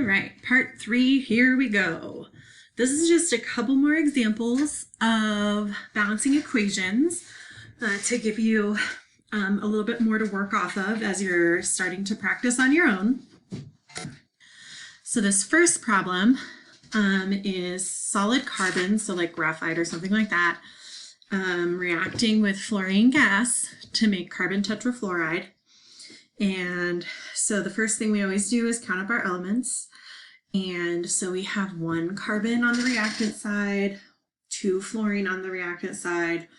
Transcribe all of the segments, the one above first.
All right, part 3, here we go. This is just a couple more examples of balancing equations to give you a little bit more to work off of as you're starting to practice on your own. So this first problem is solid carbon, so like graphite or something like that, reacting with fluorine gas to make carbon tetrafluoride. And so the first thing we always do is count up our elements. And so we have 1 carbon on the reactant side, 2 fluorine on the reactant side,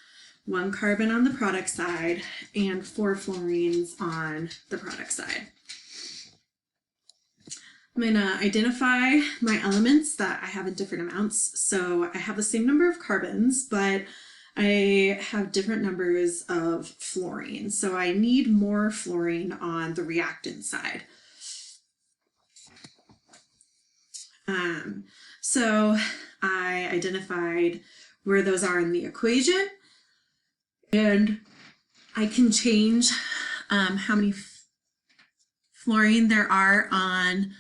1 carbon on the product side, and 4 fluorines on the product side. I'm going to identify my elements that I have in different amounts. So I have the same number of carbons, but I have different numbers of fluorine. So I need more fluorine on the reactant side. So I identified where those are in the equation, and I can change how many fluorine there are on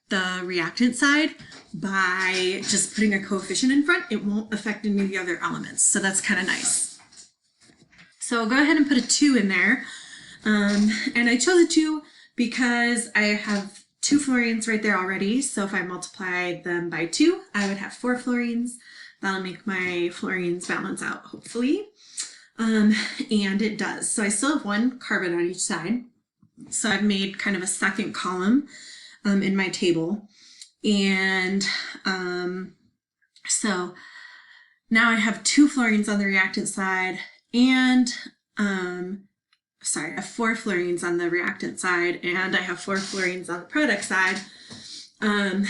the reactant side by just putting a coefficient in front. It won't affect any of the other elements, so that's kind of nice. So I'll go ahead and put a 2 in there, and I chose a 2 because I have 2 fluorines right there already. So if I multiply them by 2, I would have 4 fluorines. That'll make my fluorines balance out, hopefully, and it does. So I still have 1 carbon on each side. So I've made kind of a second column in my table. And so now I have 2 fluorines on the reactant side and, I have 4 fluorines on the reactant side, and I have 4 fluorines on the product side. And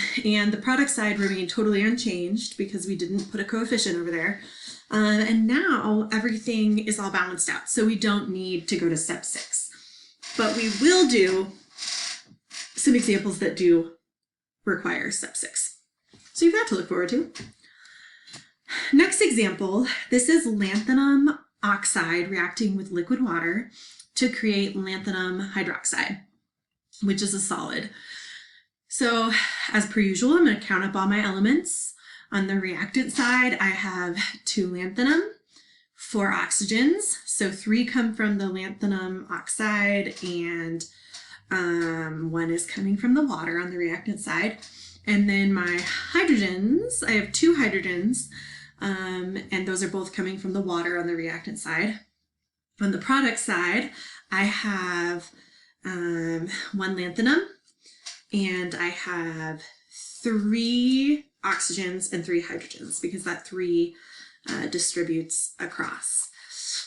the product side remained totally unchanged because we didn't put a coefficient over there. And now everything is all balanced out. So we don't need to go to step 6, but we will do some examples that do require step 6. So you've got to look forward to. Next example, this is lanthanum oxide reacting with liquid water to create lanthanum hydroxide, which is a solid. So as per usual, I'm going to count up all my elements. On the reactant side, I have 2 lanthanum, 4 oxygens. So 3 come from the lanthanum oxide and 1 is coming from the water on the reactant side. And then my hydrogens, I have 2 hydrogens, and those are both coming from the water on the reactant side. On the product side, I have 1 lanthanum, and I have 3 oxygens and 3 hydrogens, because that 3 distributes across.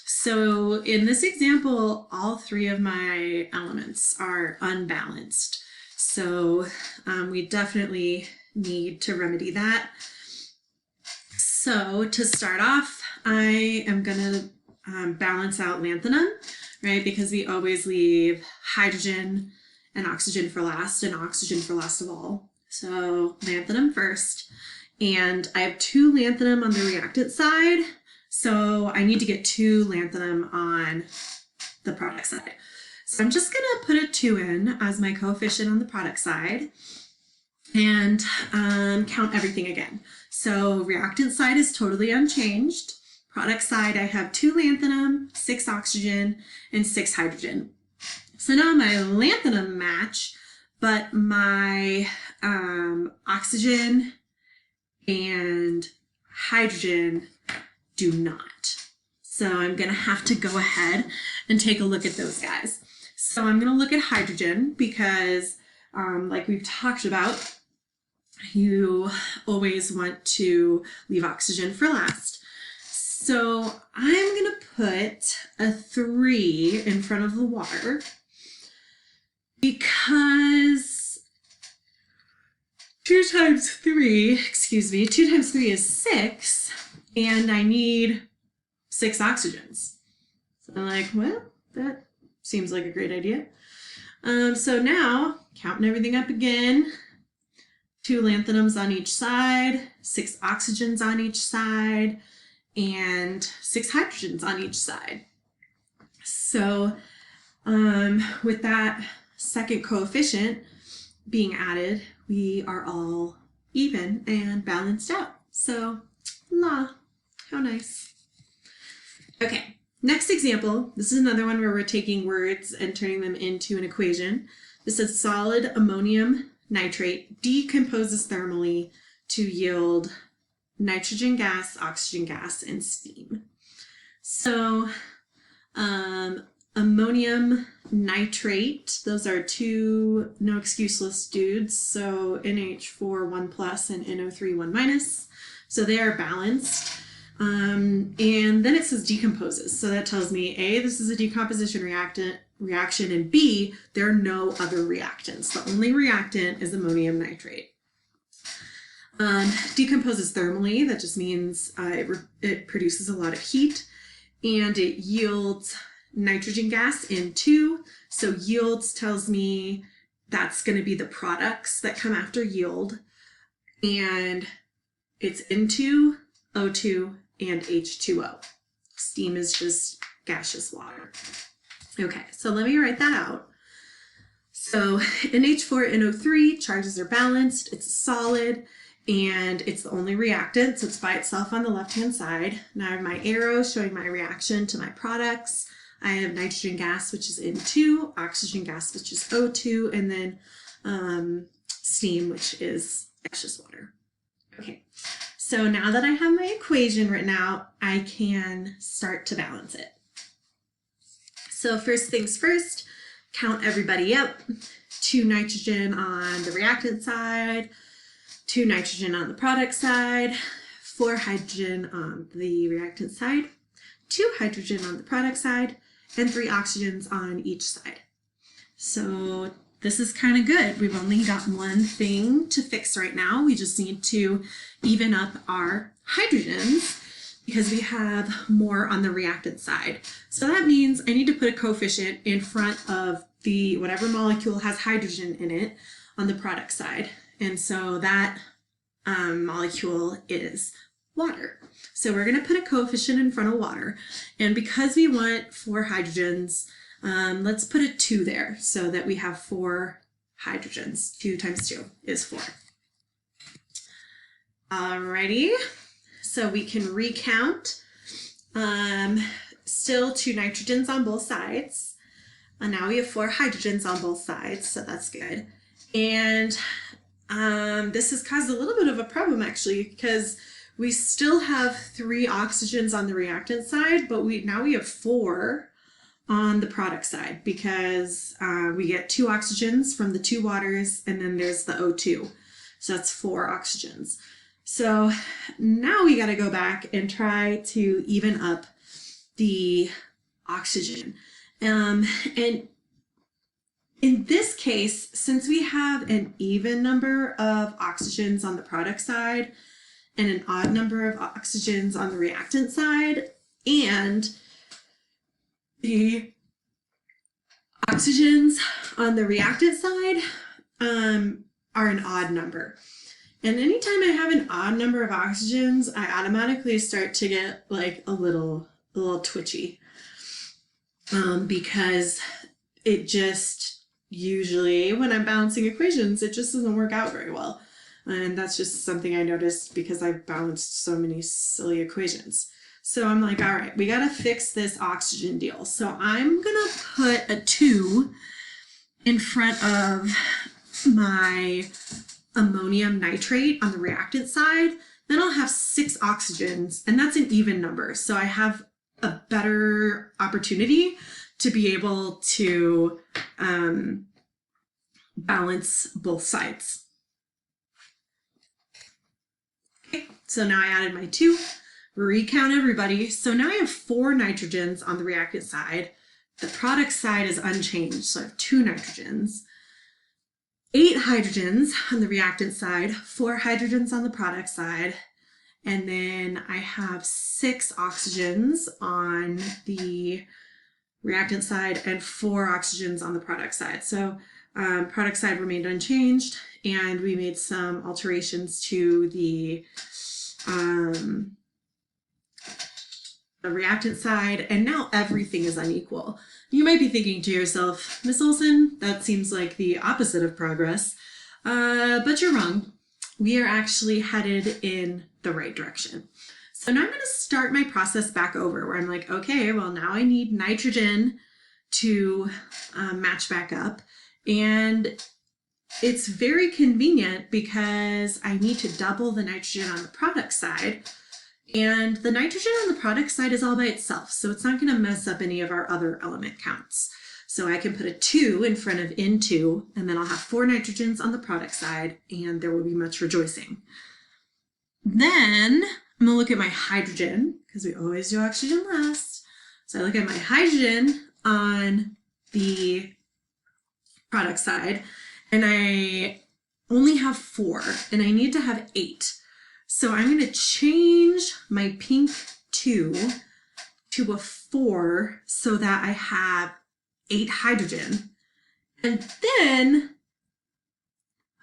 So in this example, all 3 of my elements are unbalanced. So we definitely need to remedy that. So to start off, I am going to balance out lanthanum, right? Because we always leave hydrogen and oxygen for last, and oxygen for last of all. So lanthanum first. And I have 2 lanthanum on the reactant side. So I need to get 2 lanthanum on the product side. So I'm just going to put a 2 in as my coefficient on the product side and count everything again. So reactant side is totally unchanged. Product side, I have 2 lanthanum, 6 oxygen, and 6 hydrogen. So now my lanthanum match, but my oxygen and hydrogen do not. So I'm going to have to go ahead and take a look at those guys. So I'm going to look at hydrogen because, like we've talked about, you always want to leave oxygen for last. So I'm going to put a 3 in front of the water because 2 times 3 is 6, and I need 6 oxygens. So I'm like, well, that seems like a great idea. So now, counting everything up again, 2 lanthanums on each side, 6 oxygens on each side, and 6 hydrogens on each side. So with that second coefficient, being added, we are all even and balanced out. So, how nice. Okay, next example. This is another one where we're taking words and turning them into an equation. This is solid ammonium nitrate decomposes thermally to yield nitrogen gas, oxygen gas, and steam. So, ammonium nitrate, those are two no excuseless dudes, so NH4 1 plus and NO3 1 minus, so they are balanced. And then it says decomposes, so that tells me A, this is a decomposition reaction, and B, there are no other reactants. The only reactant is ammonium nitrate. Decomposes thermally, that just means it produces a lot of heat, and it yields nitrogen gas N2. So yields tells me that's going to be the products that come after yield, and it's N2, O2, and H2O. Steam is just gaseous water. Okay, so let me write that out. So NH4NO3, charges are balanced, it's solid, and it's the only reactant, so it's by itself on the left-hand side. Now I have my arrow showing my reaction to my products. I have nitrogen gas, which is N2, oxygen gas, which is O2, and then steam, which is gaseous water. Okay, so now that I have my equation written out, I can start to balance it. So first things first, count everybody up. 2 nitrogen on the reactant side, 2 nitrogen on the product side, 4 hydrogen on the reactant side, 2 hydrogen on the product side, and 3 oxygens on each side. So this is kind of good. We've only got one thing to fix right now. We just need to even up our hydrogens because we have more on the reactant side. So that means I need to put a coefficient in front of the whatever molecule has hydrogen in it on the product side. And so that molecule is water. So we're going to put a coefficient in front of water. And because we want 4 hydrogens, let's put a 2 there so that we have 4 hydrogens. 2 times 2 is 4. Alrighty, so we can recount. Still 2 nitrogens on both sides. And now we have 4 hydrogens on both sides, so that's good. And this has caused a little bit of a problem actually, because we still have 3 oxygens on the reactant side, but now we have 4 on the product side because we get 2 oxygens from the 2 waters, and then there's the O2. So that's 4 oxygens. So now we got to go back and try to even up the oxygen. And in this case, since we have an even number of oxygens on the product side and an odd number of oxygens on the reactant side, and the oxygens on the reactant side are an odd number. And anytime I have an odd number of oxygens, I automatically start to get like a little twitchy because it just usually when I'm balancing equations, it just doesn't work out very well. And that's just something I noticed because I've balanced so many silly equations. So I'm like, all right, we got to fix this oxygen deal. So I'm going to put a 2 in front of my ammonium nitrate on the reactant side. Then I'll have 6 oxygens, and that's an even number. So I have a better opportunity to be able to balance both sides. Okay, so now I added my 2. Recount everybody. So now I have 4 nitrogens on the reactant side. The product side is unchanged, so I have 2 nitrogens. 8 hydrogens on the reactant side, 4 hydrogens on the product side, and then I have 6 oxygens on the reactant side and 4 oxygens on the product side. So product side remained unchanged, and we made some alterations to the reactant side, and now everything is unequal. You might be thinking to yourself, Miss Olson, that seems like the opposite of progress. But you're wrong. We are actually headed in the right direction. So now I'm going to start my process back over where I'm like, okay, well, now I need nitrogen to match back up. And it's very convenient because I need to double the nitrogen on the product side. And the nitrogen on the product side is all by itself, so it's not going to mess up any of our other element counts. So I can put a 2 in front of N2, and then I'll have 4 nitrogens on the product side, and there will be much rejoicing. Then I'm going to look at my hydrogen, because we always do oxygen last. So I look at my hydrogen on the product side, and I only have 4, and I need to have 8. So I'm going to change my pink 2 to a 4 so that I have 8 hydrogen. And then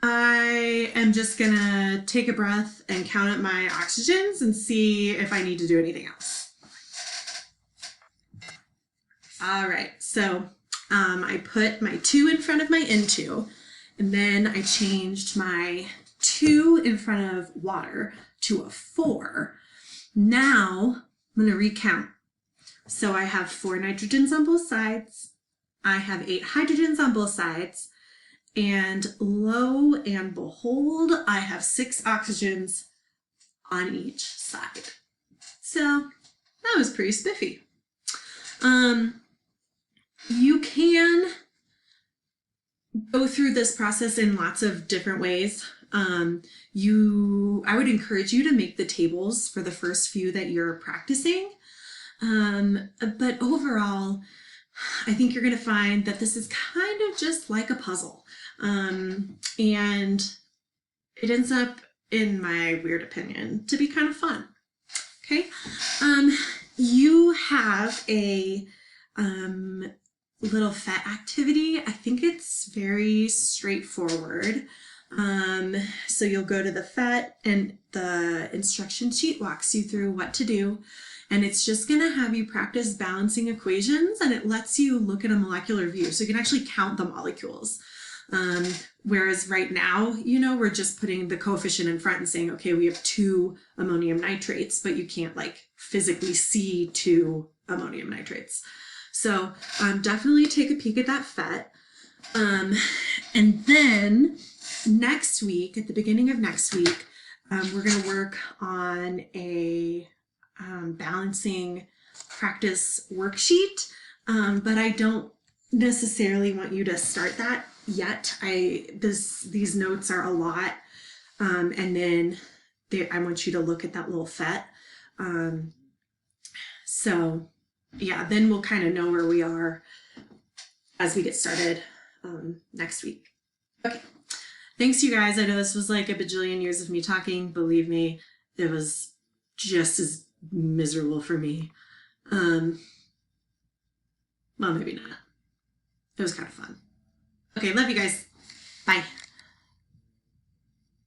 I am just going to take a breath and count up my oxygens and see if I need to do anything else. All right, so I put my 2 in front of my N2, and then I changed my 2 in front of water to a 4. Now I'm going to recount. So I have 4 nitrogens on both sides. I have 8 hydrogens on both sides. And lo and behold, I have 6 oxygens on each side. So that was pretty spiffy. You can go through this process in lots of different ways. I would encourage you to make the tables for the first few that you're practicing. But overall, I think you're going to find that this is kind of just like a puzzle. And it ends up, in my weird opinion, to be kind of fun. Okay. You have a, little FET activity. I think it's very straightforward. So you'll go to the FET and the instruction sheet walks you through what to do. And it's just going to have you practice balancing equations, and it lets you look at a molecular view. So you can actually count the molecules. Whereas right now, we're just putting the coefficient in front and saying, okay, we have 2 ammonium nitrates, but you can't like physically see 2 ammonium nitrates. So definitely take a peek at that FET. And then next week, at the beginning of next week, we're going to work on a balancing practice worksheet, but I don't necessarily want you to start that yet. These notes are a lot, and then I want you to look at that little FET. So yeah, then we'll kind of know where we are as we get started next week. Okay, thanks you guys. I know this was like a bajillion years of me talking. Believe me, it was just as miserable for me. Well, maybe not. It was kind of fun. Okay, love you guys. Bye.